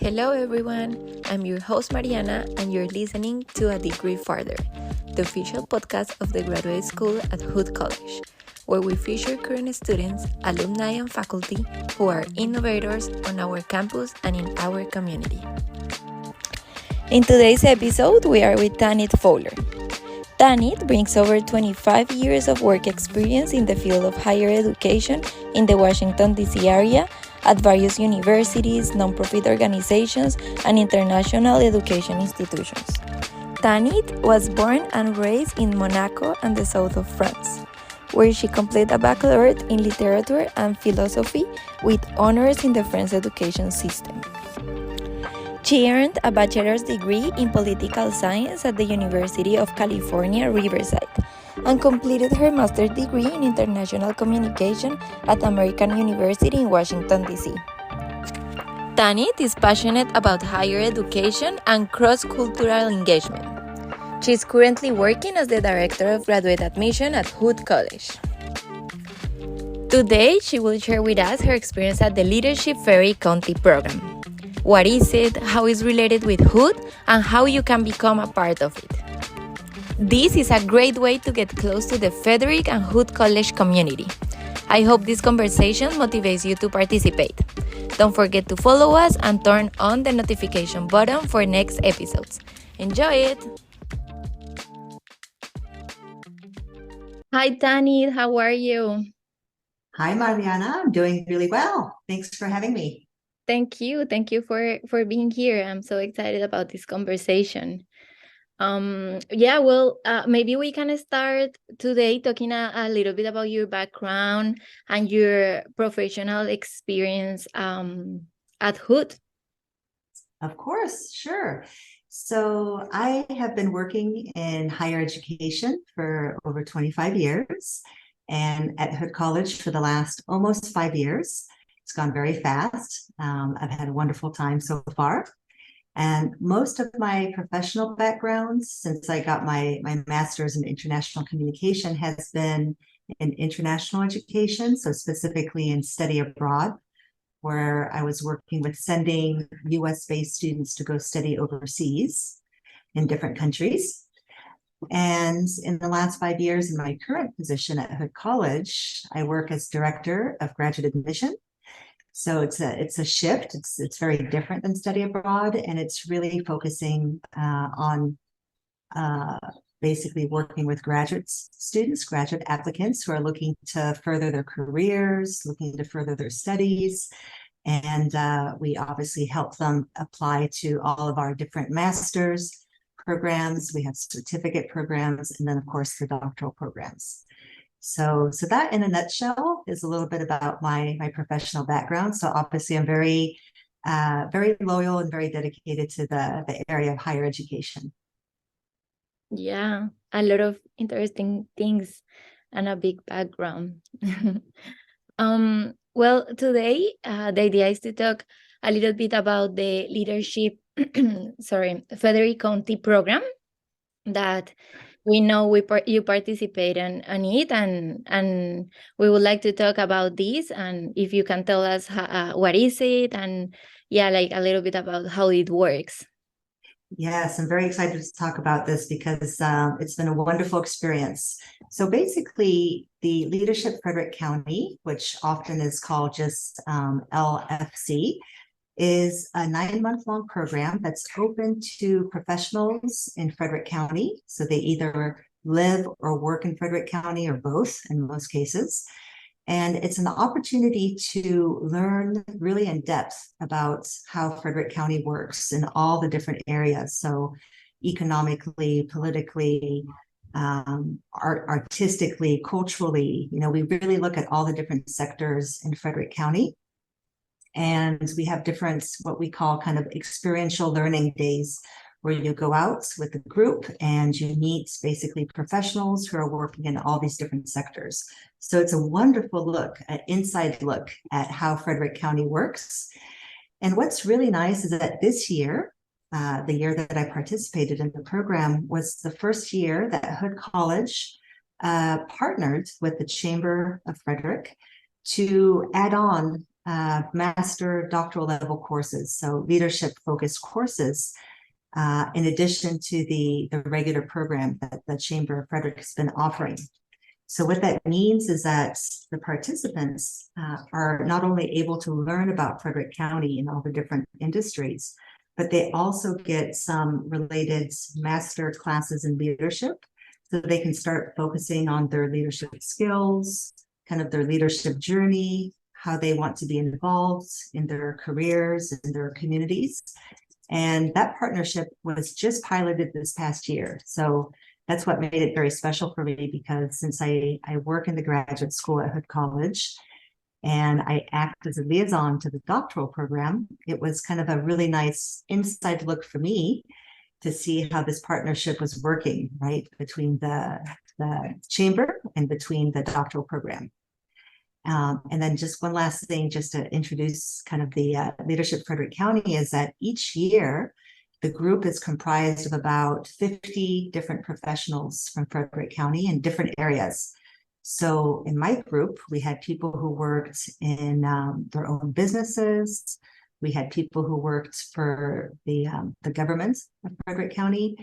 Hello everyone, I'm your host Mariana and you're listening to A Degree Farther, the official podcast of the graduate school at Hood College, where we feature current students, alumni and faculty who are innovators on our campus and in our community. In today's episode, we are with Tanith Fowler. Tanith brings over 25 years of work experience in the field of higher education in the Washington, D.C. area at various universities, nonprofit organizations, and international education institutions. Tanith was born and raised in Monaco and the south of France, where she completed a baccalaureate in literature and philosophy with honors in the French education system. She earned a bachelor's degree in political science at the University of California, Riverside, and completed her master's degree in international communication at American University in Washington, D.C. Tanith is passionate about higher education and cross-cultural engagement. She is currently working as the Director of Graduate Admission at Hood College. Today, she will share with us her experience at the Leadership Frederick County program. What is it, how it's related with Hood, and how you can become a part of it. This is a great way to get close to the Frederick and Hood College community. I hope this conversation motivates you to participate. Don't forget to follow us and turn on the notification button for next episodes. Enjoy it! Hi, Tanith, how are you? Hi, Mariana. I'm doing really well. Thanks for having me. Thank you for being here. I'm so excited about this conversation. Maybe we can start today talking a little bit about your background and your professional experience at Hood. Of course, sure. So I have been working in higher education for over 25 years and at Hood College for the last almost 5 years. It's gone very fast. I've had a wonderful time so far. And most of my professional background, since I got my master's in international communication, has been in international education, so specifically in study abroad, where I was working with sending US-based students to go study overseas in different countries. And in the last 5 years, in my current position at Hood College, I work as Director of Graduate Admission. So it's a shift. It's very different than study abroad, and it's really focusing on basically working with graduate students, graduate applicants who are looking to further their careers, looking to further their studies, and we obviously help them apply to all of our different master's programs. We have certificate programs, and then of course the doctoral programs. So that in a nutshell is a little bit about my professional background. So obviously I'm very loyal and very dedicated to the area of higher education. Yeah, a lot of interesting things and a big background. Well, today the idea is to talk a little bit about the Leadership Frederick County program that we know you participate in it, and we would like to talk about this, and if you can tell us what is it, and like a little bit about how it works. Yes, I'm very excited to talk about this because it's been a wonderful experience. So basically, the Leadership Frederick County, which often is called just LFC, is a 9-month-long program that's open to professionals in Frederick County. So they either live or work in Frederick County or both in most cases. And it's an opportunity to learn really in depth about how Frederick County works in all the different areas. So economically, politically, artistically, culturally, we really look at all the different sectors in Frederick County. And we have different, what we call kind of experiential learning days, where you go out with a group and you meet basically professionals who are working in all these different sectors. So it's a wonderful look, an inside look at how Frederick County works. And what's really nice is that this year, the year that I participated in the program, was the first year that Hood College partnered with the Chamber of Frederick to add on master doctoral level courses, so leadership focused courses, in addition to the regular program that the Chamber of Frederick has been offering. So what that means is that the participants are not only able to learn about Frederick County and all the different industries, but they also get some related master classes in leadership, so they can start focusing on their leadership skills, kind of their leadership journey, how they want to be involved in their careers and their communities. And that partnership was just piloted this past year. So that's what made it very special for me, because since I work in the graduate school at Hood College and I act as a liaison to the doctoral program, it was kind of a really nice inside look for me to see how this partnership was working, right, between the chamber and between the doctoral program. And then just one last thing, just to introduce kind of the Leadership Frederick County, is that each year, the group is comprised of about 50 different professionals from Frederick County in different areas. So in my group, we had people who worked in their own businesses. We had people who worked for the government of Frederick County,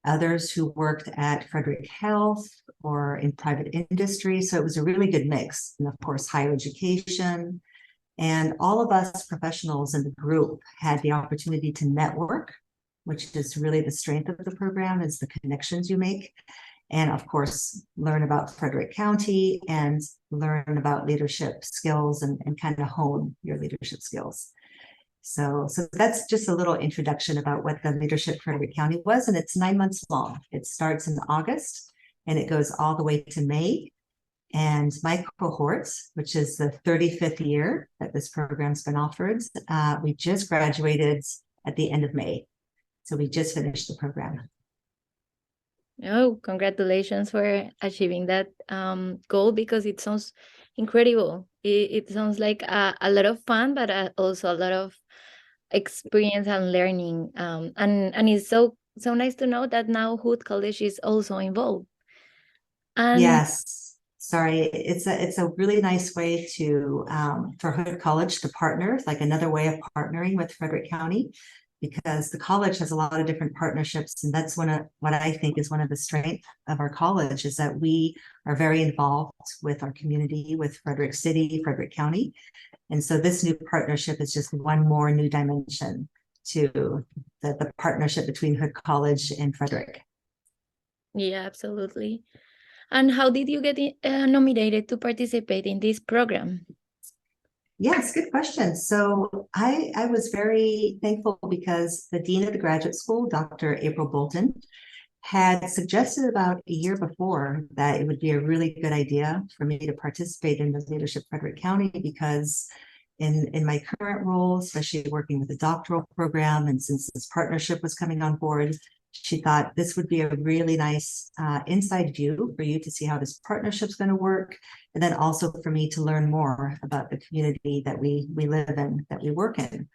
others who worked at Frederick Health or in private industry. So it was a really good mix. And of course, higher education. And all of us professionals in the group had the opportunity to network, which is really the strength of the program, is the connections you make. And of course, learn about Frederick County and learn about leadership skills and kind of hone your leadership skills. So that's just a little introduction about what the Leadership Frederick County was, and it's 9 months long. It starts in August and it goes all the way to May. And my cohort, which is the 35th year that this program's been offered, we just graduated at the end of May. So we just finished the program. Oh, congratulations for achieving that goal, because it sounds incredible. It sounds like a lot of fun, but also a lot of experience and learning. And it's so nice to know that now Hood College is also involved. And yes, sorry, it's a really nice way to for Hood College to partner, like another way of partnering with Frederick County, because the college has a lot of different partnerships, and that's what I think is one of the strengths of our college, is that we are very involved with our community, with Frederick City, Frederick County. And so this new partnership is just one more new dimension to the partnership between Hood College and Frederick. yeah, absolutely. And how did you get nominated to participate in this program? Yes, good question. So I was very thankful because the dean of the graduate school, Dr. April Bolton, had suggested about a year before that it would be a really good idea for me to participate in the Leadership Frederick County, because in my current role, especially working with the doctoral program, and since this partnership was coming on board, she thought this would be a really nice inside view for you to see how this partnership's going to work, and then also for me to learn more about the community that we live in, that we work in.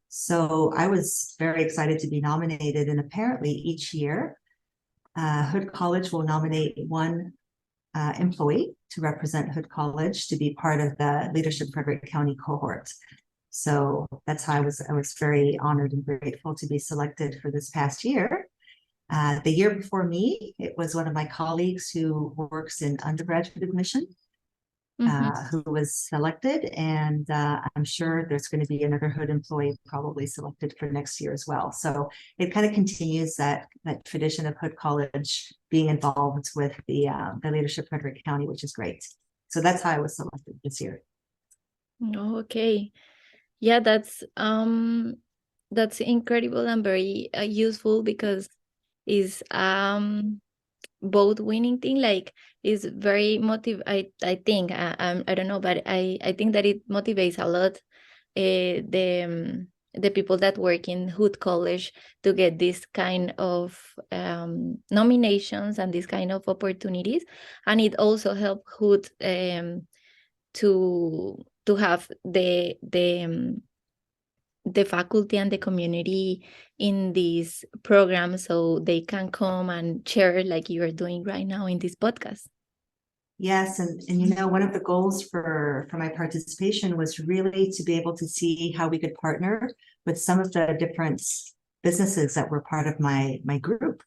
So I was very excited to be nominated, and apparently each year, Hood College will nominate one employee to represent Hood College to be part of the Leadership Frederick County cohort. So that's how I was very honored and grateful to be selected for this past year. The year before me, it was one of my colleagues who works in undergraduate admission, who was selected, and I'm sure there's going to be another Hood employee probably selected for next year as well. So it kind of continues that tradition of Hood College being involved with the Leadership Frederick County, which is great. So that's how I was selected this year. Okay, yeah, that's incredible and very useful, because is both winning thing, like, is very I think I don't know, but I think that it motivates a lot the people that work in Hood College to get this kind of nominations and this kind of opportunities, and it also helps Hood to have the faculty and the community in this program, so they can come and share like you're doing right now in this podcast. Yes, and you know, one of the goals for my participation was really to be able to see how we could partner with some of the different businesses that were part of my group.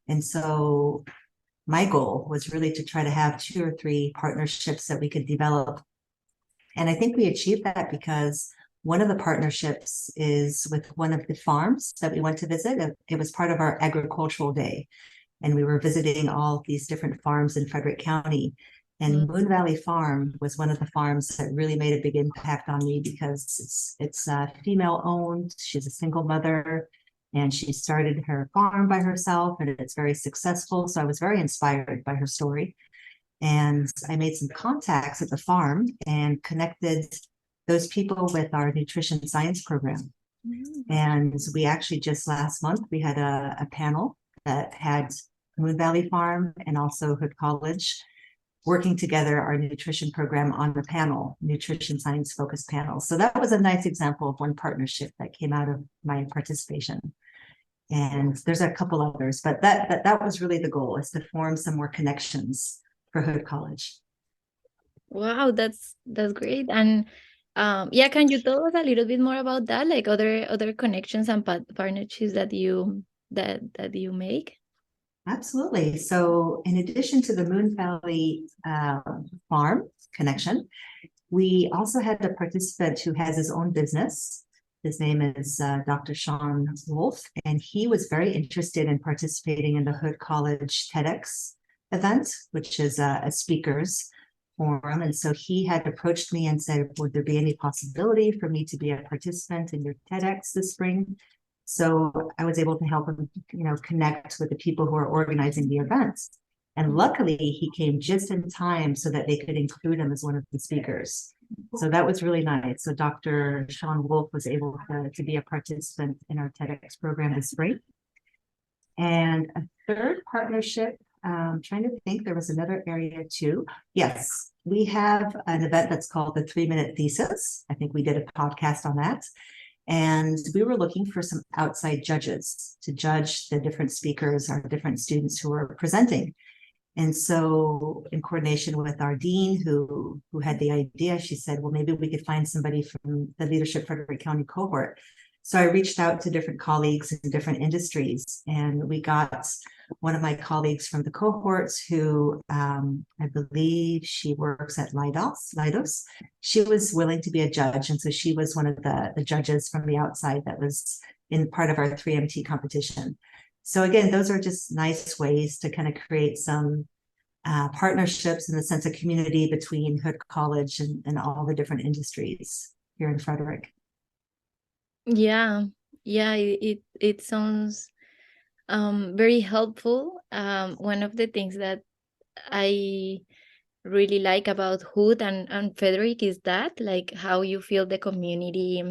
And so my goal was really to try to have 2 or 3 partnerships that we could develop. And I think we achieved that because one of the partnerships is with one of the farms that we went to visit. It was part of our agricultural day. And we were visiting all these different farms in Frederick County. And Moon Valley Farm was one of the farms that really made a big impact on me because it's female owned. She's a single mother and she started her farm by herself and it's very successful. So I was very inspired by her story. And I made some contacts at the farm and connected those people with our nutrition science program. And we actually just last month, we had a panel that had Moon Valley Farm and also Hood College working together our nutrition program on the panel, nutrition science focused panel. So that was a nice example of one partnership that came out of my participation. And there's a couple others, but that was really the goal, is to form some more connections for Hood College. Wow, that's great. And yeah, can you tell us a little bit more about that, like other connections and partnerships that you make? Absolutely. So in addition to the Moon Valley farm connection, we also had a participant who has his own business. His name is Dr. Sean Wolf, and he was very interested in participating in the Hood College TEDx event, which is a speakers forum. And so he had approached me and said, would there be any possibility for me to be a participant in your TEDx this spring? So I was able to help him, connect with the people who are organizing the events. And luckily, he came just in time so that they could include him as one of the speakers. So that was really nice. So Dr. Sean Wolf was able to be a participant in our TEDx program this spring. And a third partnership, I'm trying to think, there was another area too. Yes, we have an event that's called the 3-Minute Thesis. I think we did a podcast on that. And we were looking for some outside judges to judge the different speakers, our different students who were presenting. And so in coordination with our dean who had the idea, she said, well, maybe we could find somebody from the Leadership Frederick County cohort. So I reached out to different colleagues in different industries, and we got one of my colleagues from the cohorts who I believe she works at Leidos. She was willing to be a judge. And so she was one of the judges from the outside that was in part of our 3MT competition. So again, those are just nice ways to kind of create some partnerships in the sense of community between Hood College and all the different industries here in Frederick. Yeah, it sounds very helpful. One of the things that I really like about Hood and Frederick is that, like, how you feel the community,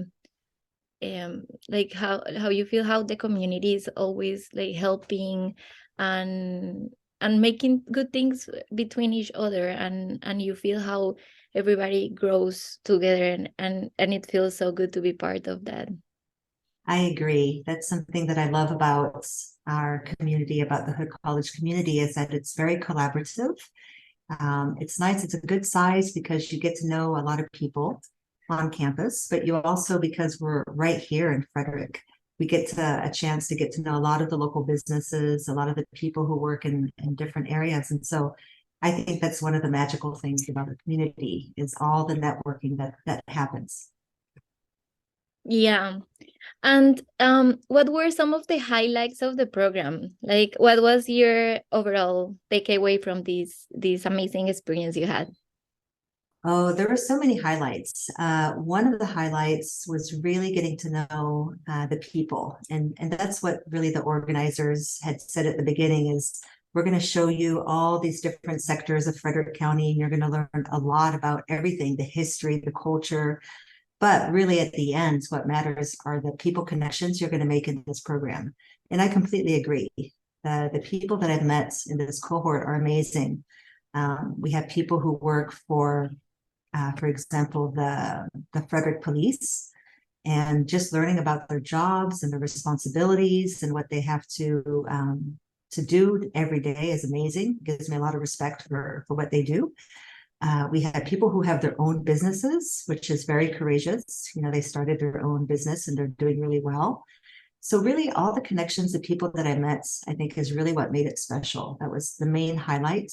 like how you feel how the community is always like helping and making good things between each other, and you feel how everybody grows together, and it feels so good to be part of that. I agree. That's something that I love about our community, about the Hood College community, is that it's very collaborative. It's nice. It's a good size because you get to know a lot of people on campus, but you also, because we're right here in Frederick, we get a chance to get to know a lot of the local businesses, a lot of the people who work in different areas. And so I think that's one of the magical things about the community, is all the networking that happens. Yeah. And what were some of the highlights of the program? Like, what was your overall takeaway from this amazing experience you had? Oh, there were so many highlights. One of the highlights was really getting to know the people. And that's what really the organizers had said at the beginning, is we're going to show you all these different sectors of Frederick County, and you're going to learn a lot about everything, the history, the culture. But really at the end, what matters are the people connections you're going to make in this program. And I completely agree. The people that I've met in this cohort are amazing. We have people who work for example, the Frederick Police, and just learning about their jobs and their responsibilities and what they have to to do every day is amazing. It gives me a lot of respect for what they do. We have people who have their own businesses, which is very courageous. They started their own business and they're doing really well. So really all the connections of people that I met, I think is really what made it special. That was the main highlight.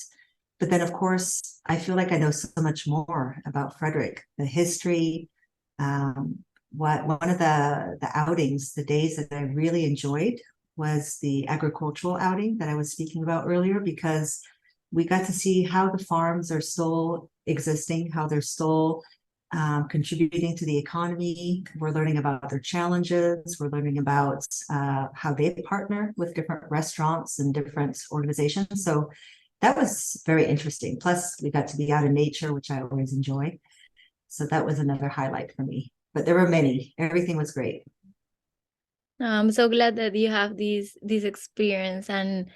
But then, of course, I feel like I know so much more about Frederick, the history. One of the outings, the days that I really enjoyed was the agricultural outing that I was speaking about earlier, because we got to see how the farms are still existing, how they're still contributing to the economy. We're learning about their challenges. We're learning about how they partner with different restaurants and different organizations. So that was very interesting. Plus, we got to be out in nature, which I always enjoy. So that was another highlight for me. But there were many. Everything was great. I'm so glad that you have this experience, and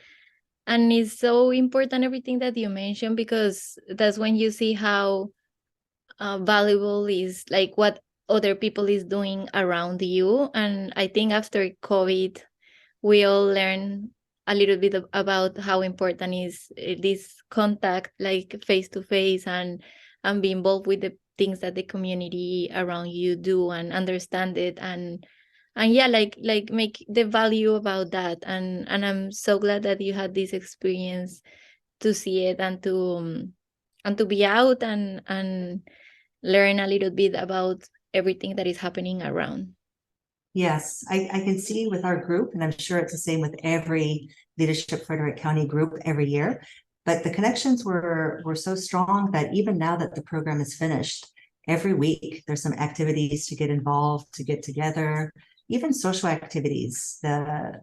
it's so important everything that you mentioned, because that's when you see how valuable is like what other people is doing around you. And I think after COVID, we all learn a little bit about how important is this contact, like face to face, and be involved with the things that the community around you do and understand it, and yeah, like make the value about that. And I'm so glad that you had this experience to see it, and to be out and learn a little bit about everything that is happening around. Yes, I can see with our group, and I'm sure it's the same with every Leadership Frederick County group every year, but the connections were so strong that even now that the program is finished, every week there's some activities to get involved, to get together, even social activities. The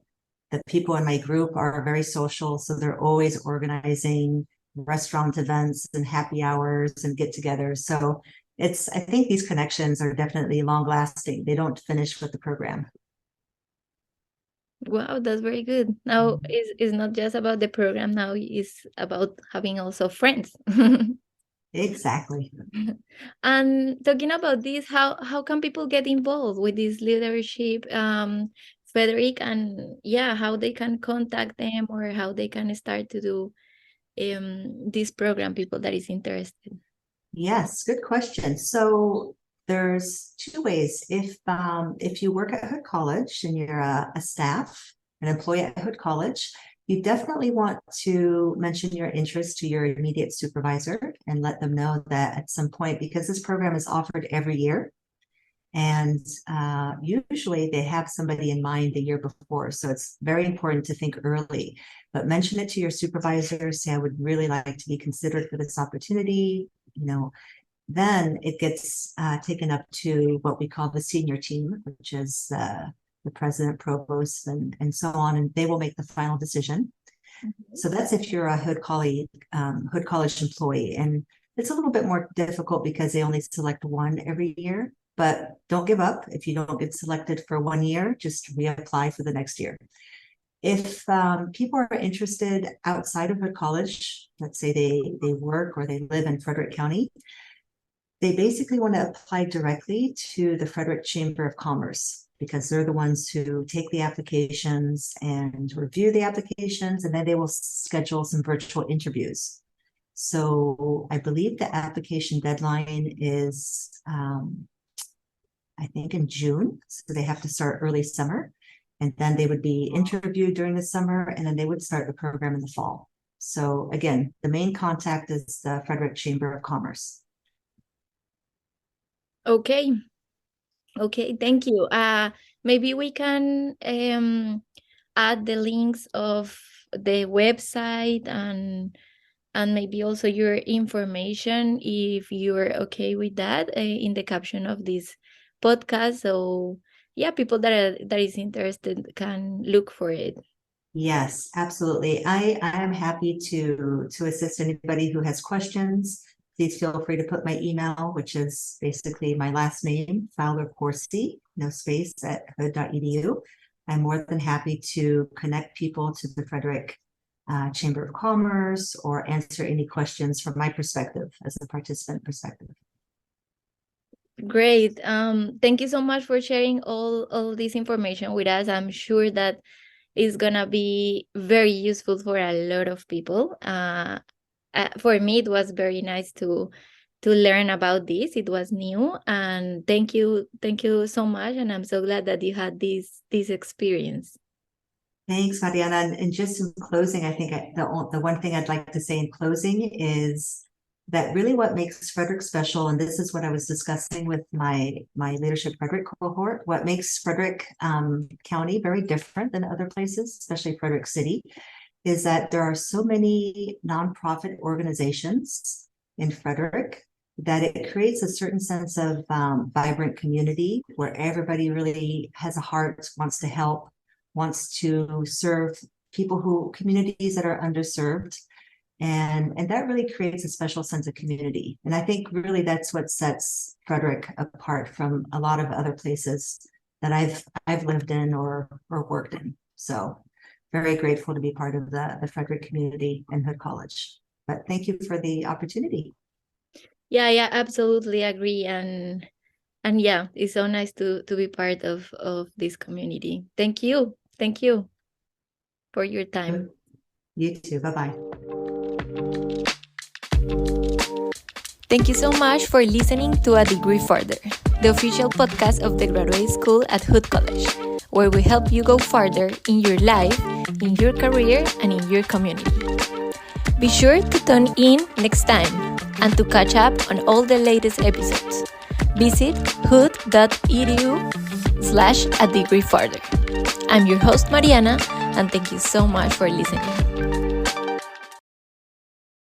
people in my group are very social, so they're always organizing restaurant events and happy hours and get-togethers. So I think these connections are definitely long-lasting. They don't finish with the program. Wow, that's very good. Now it's not just about the program. Now it's about having also friends. Exactly. And talking about this, how can people get involved with this leadership, Frederick, and yeah, how they can contact them, or how they can start to do this program, people that is interested? Yes, good question. So there's two ways. If you work at Hood College and you're a staff, an employee at Hood College, you definitely want to mention your interest to your immediate supervisor and let them know that at some point, because this program is offered every year, and usually they have somebody in mind the year before. So it's very important to think early, but mention it to your supervisor. Say, I would really like to be considered for this opportunity. Then it gets taken up to what we call the senior team, which is the president, provost, and so on, and they will make the final decision. So that's if you're a Hood College employee. And it's a little bit more difficult because they only select one every year, but don't give up. If you don't get selected for 1 year, just reapply for the next year. If people are interested outside of Hood College, let's say they work or they live in Frederick County, they basically want to apply directly to the Frederick Chamber of Commerce, because they're the ones who take the applications and review the applications, and then they will schedule some virtual interviews. So I believe the application deadline is, I think, in June. So they have to start early summer, and then they would be interviewed during the summer, and then they would start the program in the fall. So again, the main contact is the Frederick Chamber of Commerce. Okay, thank you. Maybe we can add the links of the website, and maybe also your information, if you're okay with that, in the caption of this podcast. So yeah, people that is interested can look for it. Yes, absolutely. I am happy to assist anybody who has questions. Please feel free to put my email, which is basically my last name, Fowler Corsi, no space, at hood.edu. I'm more than happy to connect people to the Frederick Chamber of Commerce, or answer any questions from my perspective as a participant perspective. Great. Thank you so much for sharing all this information with us. I'm sure that is gonna be very useful for a lot of people. For me, it was very nice to learn about this. It was new, and thank you so much. And I'm so glad that you had this experience. Thanks, Mariana. And just in closing, I think the one thing I'd like to say in closing is that really what makes Frederick special, and this is what I was discussing with my Leadership Frederick cohort, what makes Frederick County very different than other places, especially Frederick City, is that there are so many nonprofit organizations in Frederick that it creates a certain sense of vibrant community where everybody really has a heart, wants to help, wants to serve communities that are underserved. And that really creates a special sense of community. And I think really that's what sets Frederick apart from a lot of other places that I've lived in or worked in. So very grateful to be part of the Frederick community and Hood College. But thank you for the opportunity. Yeah, absolutely agree. And yeah, it's so nice to be part of this community. Thank you for your time. You too. Bye-bye. Thank you so much for listening to A Degree Further, the official podcast of the graduate school at Hood College, where we help you go farther in your life, in your career, and in your community. Be sure to tune in next time and to catch up on all the latest episodes. Visit hood.edu/adegreefurther. I'm your host, Mariana, and thank you so much for listening.